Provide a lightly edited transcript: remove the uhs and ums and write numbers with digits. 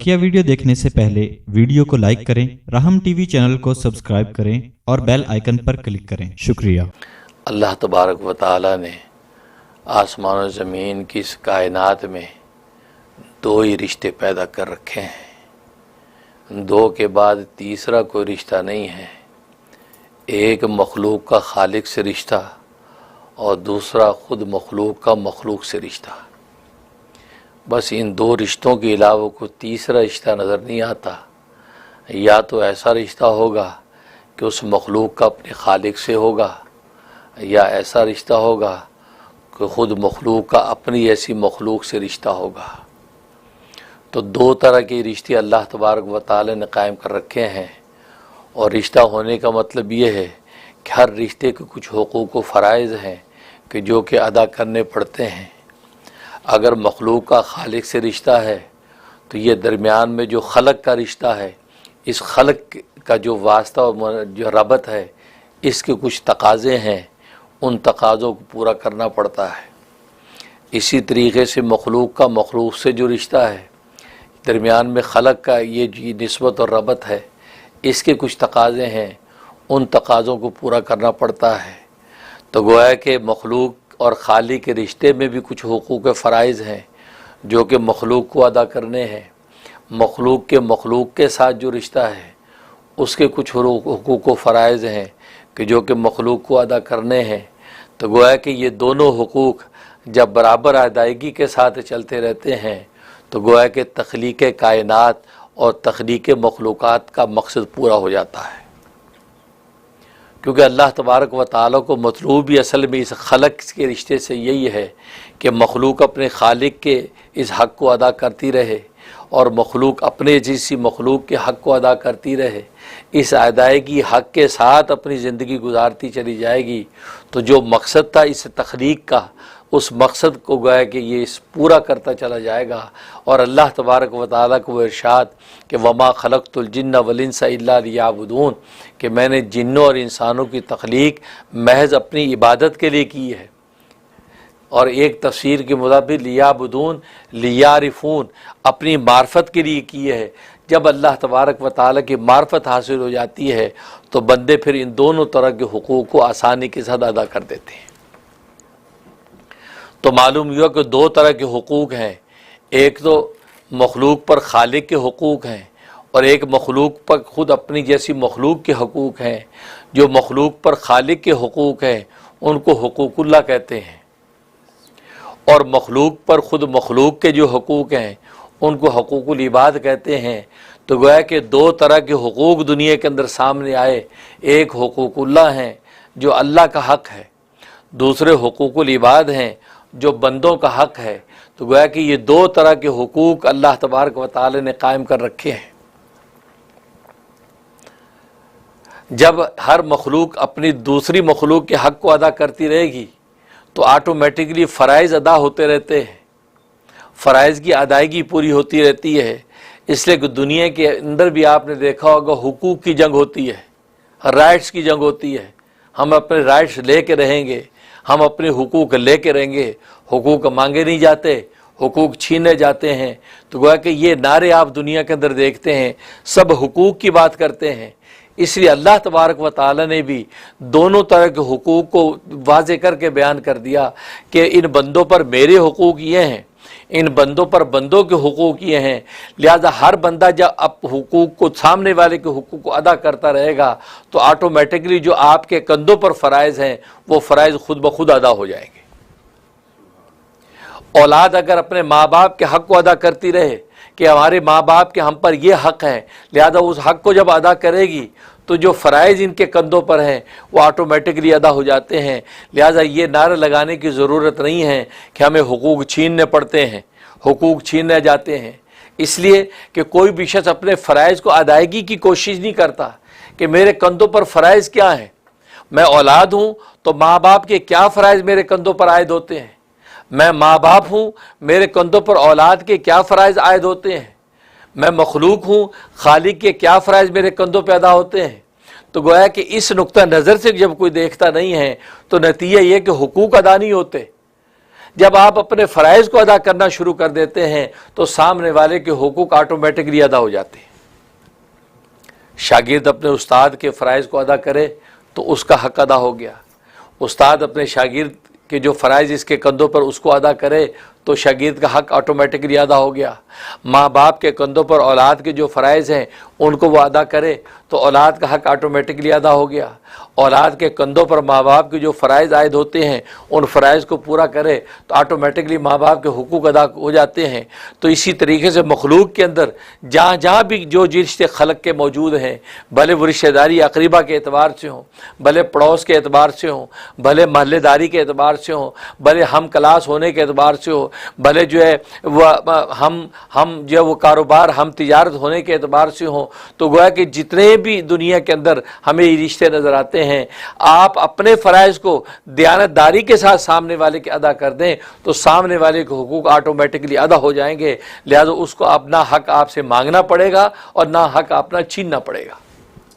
बकिया video देखने से पहले वीडियो को लाइक करें, राहम टीवी चैनल को सब्सक्राइब करें और बेल आइकन पर क्लिक करें। शुक्रिया। अल्लाह तबारक व तआला ने आसमान और ज़मीन की इस कायनात में दो ही रिश्ते पैदा कर रखे हैं, दो के बाद तीसरा कोई रिश्ता नहीं है। एक मखलूक का खालिक से रिश्ता और दूसरा ख़ुद मखलूक का मखलूक से रिश्ता। बस इन दो रिश्तों के अलावा कोई तीसरा रिश्ता नज़र नहीं आता। या तो ऐसा रिश्ता होगा कि उस मखलूक का अपने खालिक से होगा, या ऐसा रिश्ता होगा कि ख़ुद मखलूक का अपनी ऐसी मखलूक से रिश्ता होगा। तो दो तरह के रिश्ते अल्लाह तबारक व तआला ने कायम कर रखे हैं। और रिश्ता होने का मतलब ये है कि हर रिश्ते के कुछ हुकूक व फ़राइज़ हैं कि जो कि अदा करने पड़ते हैं। अगर मखलूक का खालिक से रिश्ता है तो ये दरमियान में जो खलक का रिश्ता है, इस खलक का जो वास्ता और जो रबत है, इसके कुछ तकाज़े हैं, उन तकाज़ों को पूरा करना पड़ता है। इसी तरीके से मखलूक का मखलूक से जो रिश्ता है, दरमियान में खलक का ये निस्बत और रबत है, इसके कुछ तकाज़े हैं, उन तकाज़ों को पूरा करना पड़ता है। तो गोया कि मखलूक और खाली के रिश्ते में भी कुछ हुकूक फ़राइज़ हैं जो कि मखलूक को अदा करने हैं। मखलूक के साथ जो रिश्ता है उसके कुछ हुकूक व फ़राइज़ हैं कि जो कि मखलूक को अदा करने हैं। तो गोया कि ये दोनों हुकूक जब बराबर अदायगी के साथ चलते रहते हैं तो गोया कि तख्लीक़ कायनात और तख्लीक़ मखलूक़ात का मकसद पूरा हो जाता है। क्योंकि अल्लाह तबारक व तआला को मतलूब भी असल में इस खलक के रिश्ते से यही है कि मखलूक अपने खालिक के इस हक़ को अदा करती रहे और मखलूक अपने जैसी मखलूक के हक़ को अदा करती रहे। इस अदायगी हक़ के साथ अपनी ज़िंदगी गुजारती चली जाएगी तो जो मकसद था इस तख्लीक का, उस मकसद को गोया कि ये पूरा करता चला जाएगा। और अल्लाह तबारक व तआला को वो इरशाद कि वमा खलक़तुल जिन्न वल इंसा इल्ला लियअबुदून, कि मैंने जिन्नों और इंसानों की तख्लीक महज अपनी इबादत के लिए की है। और एक तफसीर के मुताबिक लियअबुदून लियारिफून, अपनी मार्फत के लिए की है। जब अल्लाह तबारक व तआला की मार्फत हासिल हो जाती है तो बंदे फिर इन दोनों तरह के हुकूक को आसानी के साथ अदा कर देते हैं। तो मालूम हुआ कि दो तरह के हुकूक हैं, एक तो मखलूक पर खालिक के हुकूक हैं और एक मखलूक पर ख़ुद अपनी जैसी मखलूक के हुकूक हैं। जो मखलूक पर खालिक के हुकूक हैं उनको हुकूकुल्लाह कहते हैं, और मखलूक पर ख़ुद मखलूक के जो हुकूक हैं उनको हुकूकुल इबाद कहते हैं। तो गोया कि दो तरह के हुकूक दुनिया के अंदर सामने आए। एक हुकूकुल्लाह हैं जो अल्लाह का हक़ है, दूसरे हुकूकुल इबाद हैं जो बंदों का हक़ है। तो गोया कि ये दो तरह के हुकूक अल्लाह तबारक व तआला ने कायम कर रखे हैं। जब हर मखलूक अपनी दूसरी मखलूक के हक़ को अदा करती रहेगी तो ऑटोमेटिकली फ़राइज़ अदा होते रहते हैं, फ़राइज़ की अदायगी पूरी होती रहती है। इसलिए कि दुनिया के अंदर भी आपने देखा होगा हुकूक की जंग होती है, राइट्स की जंग होती है। हम अपने राइट्स ले के रहेंगे, हम अपने हुकूक ले के रहेंगे, हुकूक मांगे नहीं जाते, हुकूक छीने जाते हैं। तो गोया कि ये नारे आप दुनिया के अंदर देखते हैं, सब हुकूक की बात करते हैं। इसलिए अल्लाह तबारक व तआला ने भी दोनों तरह के हुकूक को वाज़े करके बयान कर दिया कि इन बंदों पर मेरे हुकूक ये हैं, इन बंदों पर बंदों के हुकूक ये हैं। लिहाजा हर बंदा जब अब हुकूक को, सामने वाले के हुकूक को अदा करता रहेगा तो ऑटोमेटिकली जो आपके कंधों पर फ़राइज़ हैं वो फ़राइज़ खुद ब खुद अदा हो जाएंगे। औलाद अगर अपने माँ बाप के हक़ को अदा करती रहे कि हमारे माँ बाप के हम पर ये हक़ हैं, लिहाजा उस हक़ को जब अदा करेगी तो जो फ़राइज़ इनके कंधों पर हैं वो ऑटोमेटिकली अदा हो जाते हैं। लिहाजा ये नारा लगाने की ज़रूरत नहीं है कि हमें हुकूक छीनने पड़ते हैं, हुकूक छीनने जाते हैं। इसलिए कि कोई भी शख्स अपने फ़राइज़ को अदायगी की कोशिश नहीं करता कि मेरे कंधों पर फ़राइज़ क्या हैं। मैं औलाद हूँ तो माँ बाप के क्या फ़राइज़ मेरे कंधों पर आयद होते हैं। मैं माँ बाप हूँ, मेरे कंधों पर औलाद के क्या फ़राइज़ आयद होते हैं। मैं मखलूक हूँ, खालिक के क्या फ़राइज़ मेरे कंधों पे अदा होते हैं। तो गोया कि इस नुक्ता नज़र से जब कोई देखता नहीं है तो नतीजा ये कि हुकूक अदा नहीं होते। جب آپ اپنے فرائض کو ادا کرنا شروع کر دیتے ہیں تو سامنے والے کے حقوق آٹومیٹکلی ادا ہو جاتے ہیں۔ شاگرد اپنے استاد کے فرائض کو ادا کرے تو اس کا حق ادا ہو گیا، استاد اپنے شاگرد کے جو فرائض اس کے کندھوں پر اس کو ادا کرے تو شاگرد کا حق آٹومیٹکلی ادا ہو گیا۔ ماں باپ کے کندھوں پر اولاد کے جو فرائض ہیں ان کو وہ ادا کرے تو اولاد کا حق آٹومیٹکلی ادا ہو گیا۔ اولاد کے کندھوں پر ماں باپ کے جو فرائض عائد ہوتے ہیں ان فرائض کو پورا کرے تو آٹومیٹکلی ماں باپ کے حقوق ادا ہو جاتے ہیں۔ تو اسی طریقے سے مخلوق کے اندر جہاں جہاں بھی جو رشتے خلق کے موجود ہیں، بھلے وہ رشتہ داری اقربا کے اعتبار سے ہوں، بھلے پڑوس کے اعتبار سے ہوں، بھلے محلے داری کے اعتبار سے ہوں، بھلے ہم کلاس ہونے کے اعتبار سے ہو، بھلے جو ہے وہ ہم جو ہے وہ کاروبار ہم تجارت ہونے کے اعتبار سے ہوں، تو گویا کہ جتنے بھی دنیا کے اندر ہمیں یہ رشتے نظر آتے ہیں، آپ اپنے فرائض کو دیانتداری کے ساتھ سامنے والے کے ادا کر دیں تو سامنے والے کے حقوق آٹومیٹکلی ادا ہو جائیں گے، لہذا اس کو اپنا حق آپ سے مانگنا پڑے گا اور نہ حق اپنا چھیننا پڑے گا۔